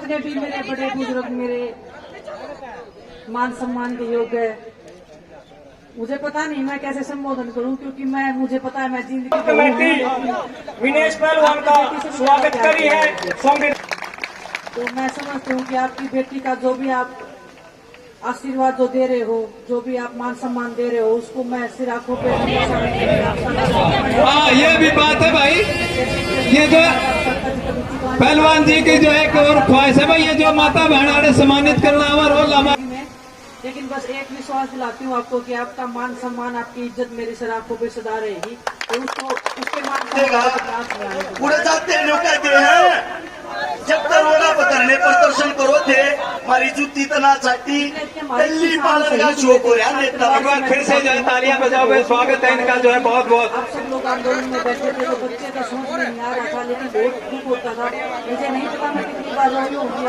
जितने भी मेरे बड़े बुजुर्ग मेरे मान सम्मान के योग्य है, मुझे पता नहीं मैं कैसे संबोधन करूं, क्योंकि मुझे पता है मैं जिंदगी कमेटी विनेश पहलवान का स्वागत करी है। तो मैं समझती हूँ कि आपकी बेटी का जो भी आप आशीर्वाद जो दे रहे हो, जो भी आप मान सम्मान दे रहे हो, उसको मैं सिर आंखों पे ये भी बात है भाई। ये जो पहलवान जी की जो है एक और ख्वाहिश है भाई, ये जो माता बहन सम्मानित करना हमारा रोल हमारा। लेकिन बस एक विश्वास दिलाती हूँ आपको कि आपका मान सम्मान, आपकी इज्जत मेरी सिर आंखों पे सदा रहेगी। तो उसको उसके मान पूरे जाते हैं जब करोड़ा बदलने पर दर्शन करो थे हमारी जूती तना चाटी दिल्ली पालन का शो हो रहा है। फिर से जो है तालियां बजाओ, स्वागत है इनका जो है बहुत बहुत। आप सब लोग आंदोलन में बैठे थे तो बच्चे का समझ में नहीं आ रहा था, लेकिन बहुत दुख होता था। मुझे नहीं पता मैं कितनी बार रोई होंगी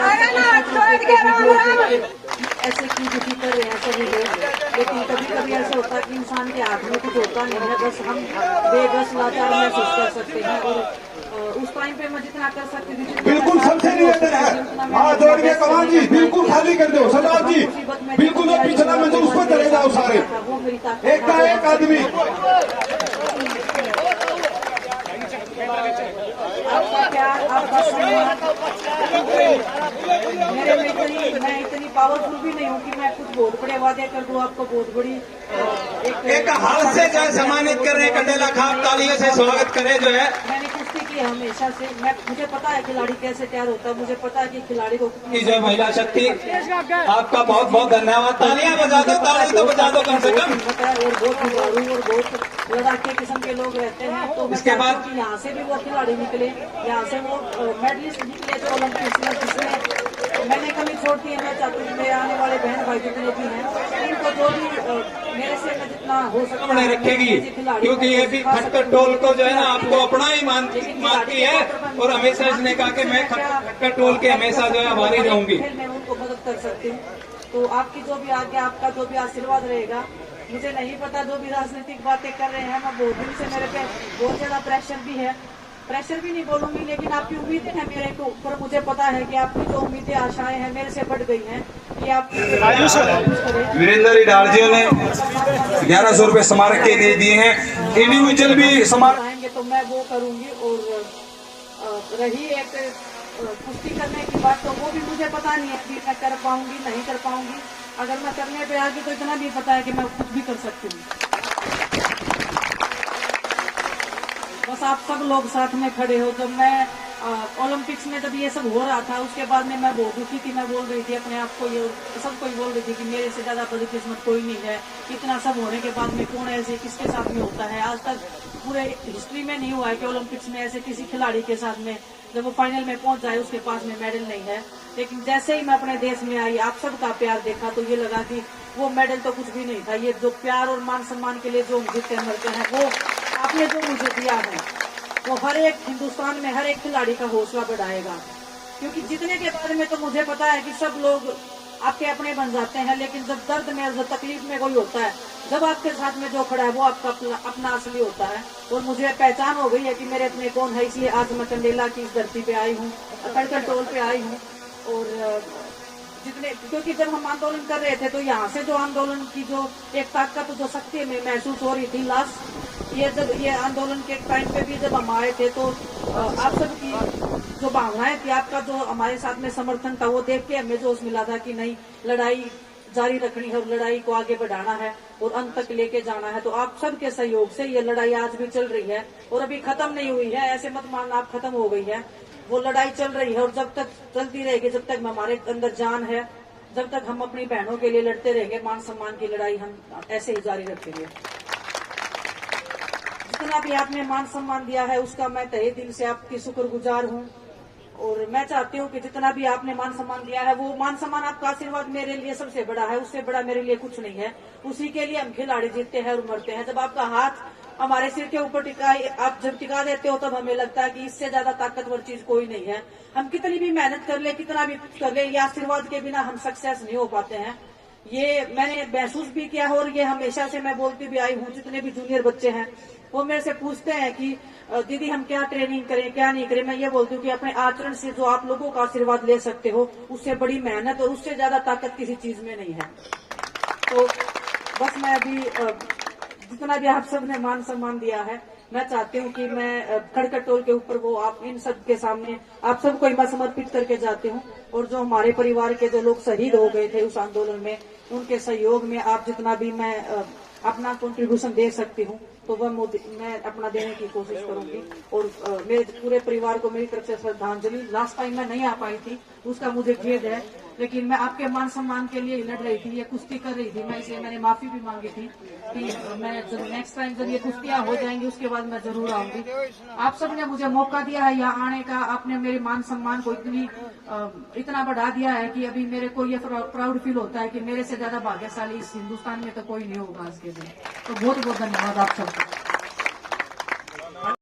ऐसे क्यों दुखी कर रहे हैं सभी लोग, लेकिन कभी कभी ऐसा होता है कि इंसान के हाथ में कुछ होता नहीं है, बस हम बेबस लाचार महसूस कर सकते हैं। और उस टाइम पे मैं जितना कर सकती थी बिल्कुल सबसे निवेदन है, हाथ जोड़ के कमान जी बिल्कुल खाली कर दो। सरदार जी बिल्कुल वो पिछला मंजिल उस पर चले जाओ सारे, एक का एक आदमी। आपका प्यार, आपका सम्मान, मैं इतनी पावरफुल भी नहीं हूँ कि मैं कुछ बहुत बड़े वादे कर दूँ आपको बहुत बड़ी एक हाथ से जो है सम्मानित कर रहे कंडेला खाप, तालियों से स्वागत करें जो है। मैंने कुश्ती की हमेशा से, मुझे पता है खिलाड़ी कैसे तैयार होता है, मुझे पता है कि खिलाड़ी को जय महिला शक्ति, आपका बहुत बहुत धन्यवाद। तालियां बजा दो, ताली तो बजा दो कम से कम। और बहुत खिलाड़ी और बहुत लड़ाके किस्म के लोग रहते हैं, तो इसके बाद यहाँ से भी वो खिलाड़ी निकले, यहाँ से वो मेडलिस्ट निकले जो ओलंपिक्स में, जिसमें मैंने कमी छोड़ती है। मैं चाहती हूँ मेरे आने वाले बहन भाई जितने भी हैं, इनको जो भी मेरे से मैं जितना हो सकता है रखेगी, क्योंकि ये भी खट्टर टोल को जो है ना आपको अपना ही मानती है, और हमेशा इसने कहा कि मैं खट्टर टोल के हमेशा जो है हमारी रहूंगी। मैं उनको मदद कर सकती हूँ। तो आपकी जो भी आज्ञा, आपका जो भी आशीर्वाद रहेगा, मुझे नहीं पता जो भी राजनीतिक बातें कर रहे हैं, मैं बहुत दिन से मेरे पे बहुत ज्यादा प्रेशर भी है, प्रेशर भी नहीं बोलूंगी, लेकिन आपकी उम्मीदें हैं मेरे को ऊपर। मुझे पता है कि आपकी जो उम्मीदें आशाएं हैं मेरे से बढ़ गई हैं कि आप वीरेंद्र डाल जी ने 1100 रुपए स्मारक के लिए दिए हैं, इंडिविजुअल भी स्मारक आएंगे तो मैं वो करूंगी। और रही एक कुश्ती करने की बात, तो वो भी मुझे पता नहीं है कि मैं कर पाऊंगी नहीं कर पाऊंगी। अगर मैं करने पे आ गई तो इतना भी पता है कि मैं कुछ भी कर सकती हूँ। बस आप सब लोग साथ में खड़े हो। जब मैं ओलंपिक्स में जब ये सब हो रहा था, उसके बाद में मैं बहुत दुखी थी। मैं बोल रही थी अपने आप को, ये सबको बोल रही थी कि मेरे से ज्यादा बदकिस्मत कोई नहीं है। इतना सब होने के बाद में कौन ऐसे किसके साथ में होता है, आज तक पूरे हिस्ट्री में नहीं हुआ है कि ओलंपिक्स में ऐसे किसी खिलाड़ी के साथ में जब वो फाइनल में पहुंच जाए उसके पास में मेडल नहीं है। लेकिन जैसे ही मैं अपने देश में आई, आप सबका प्यार देखा, तो ये लगा कि वो मेडल तो कुछ भी नहीं था। ये जो प्यार और मान सम्मान के लिए जो हम जीते मरते हैं, वो आपने जो मुझे दिया है, वो हर एक हिंदुस्तान में हर एक खिलाड़ी का हौसला बढ़ाएगा। क्योंकि जीतने के बारे में तो मुझे पता है कि सब लोग आपके अपने बन जाते हैं, लेकिन जब दर्द में, जब तकलीफ में कोई होता है, जब आपके साथ में जो खड़ा है वो आपका अपना असली होता है। और मुझे पहचान हो गई है कि मेरे अपने कौन है, इसलिए आज मैं कंडेला की इस धरती पे आई हूँ, खड़कर टोल पे आई हूँ। और जितने, क्योंकि जब हम आंदोलन कर रहे थे तो यहाँ से जो आंदोलन की जो एक ताकत, जो शक्ति में महसूस हो रही थी लास्ट ये आंदोलन के टाइम पे भी जब हम आए थे, तो आप सबकी जो भावनाएं थी, आपका जो हमारे साथ में समर्थन था, वो देख के हमें जोश मिला था कि नहीं, लड़ाई जारी रखनी है और लड़ाई को आगे बढ़ाना है और अंत तक लेके जाना है। तो आप सबके सहयोग से ये लड़ाई आज भी चल रही है और अभी खत्म नहीं हुई है। ऐसे मत मानना आप खत्म हो गई है, वो लड़ाई चल रही है और जब तक चलती रहेगी, जब तक हमारे अंदर जान है, जब तक हम अपनी बहनों के लिए लड़ते रहेंगे, मान सम्मान की लड़ाई हम ऐसे ही जारी रखेंगे। जितना भी आपने मान सम्मान दिया है उसका मैं तहे दिल से आपकी शुक्रगुजार हूँ। और मैं चाहती हूँ कि जितना भी आपने मान सम्मान दिया है, वो मान सम्मान, आपका आशीर्वाद मेरे लिए सबसे बड़ा है, उससे बड़ा मेरे लिए कुछ नहीं है। उसी के लिए हम खिलाड़ी जीतते हैं और मरते हैं। जब आपका हाथ हमारे सिर के ऊपर आप जब टिका देते हो, तब हमें लगता है कि इससे ज्यादा ताकतवर चीज कोई नहीं है। हम कितनी भी मेहनत कर ले, कितना भी कुछ कर ले, ये आशीर्वाद के बिना हम सक्सेस नहीं हो पाते हैं। ये मैंने महसूस भी किया है और ये हमेशा से मैं बोलती भी आई हूँ। जितने भी जूनियर बच्चे हैं, वो मेरे से पूछते हैं कि दीदी हम क्या ट्रेनिंग करें क्या नहीं करें। मैं ये बोलती हूँ कि अपने आचरण से जो आप लोगों का आशीर्वाद ले सकते हो, उससे बड़ी मेहनत और उससे ज्यादा ताकत किसी चीज में नहीं है। तो बस मैं अभी जितना भी आप सबने मान सम्मान दिया है, मैं चाहती हूँ कि मैं खड़कर टोल के ऊपर वो आप इन सब के सामने आप सबको मैं समर्पित करके जाती हूँ। और जो हमारे परिवार के जो लोग शहीद हो गए थे उस आंदोलन में, उनके सहयोग में आप जितना भी मैं अपना कंट्रीब्यूशन दे सकती हूँ तो वह मैं अपना देने की कोशिश करूंगी। और मेरे पूरे परिवार को मेरी तरफ से श्रद्धांजलि। लास्ट टाइम मैं नहीं आ पाई थी, उसका मुझे खेद है, लेकिन मैं आपके मान सम्मान के लिए लड़ रही थी, ये कुश्ती कर रही थी मैं, इसलिए मैंने माफी भी मांगी थी कि मैं नेक्स्ट टाइम जब ये कुश्तियां हो जाएंगी उसके बाद मैं जरूर आऊंगी। आप सबने मुझे मौका दिया है यहाँ आने का, आपने मेरे मान सम्मान को इतना बढ़ा दिया है कि अभी मेरे को ये प्राउड फील होता है कि मेरे से ज्यादा भाग्यशाली इस हिंदुस्तान में तो कोई नहीं होगा आज के दिन। तो बहुत बहुत धन्यवाद आप सबको।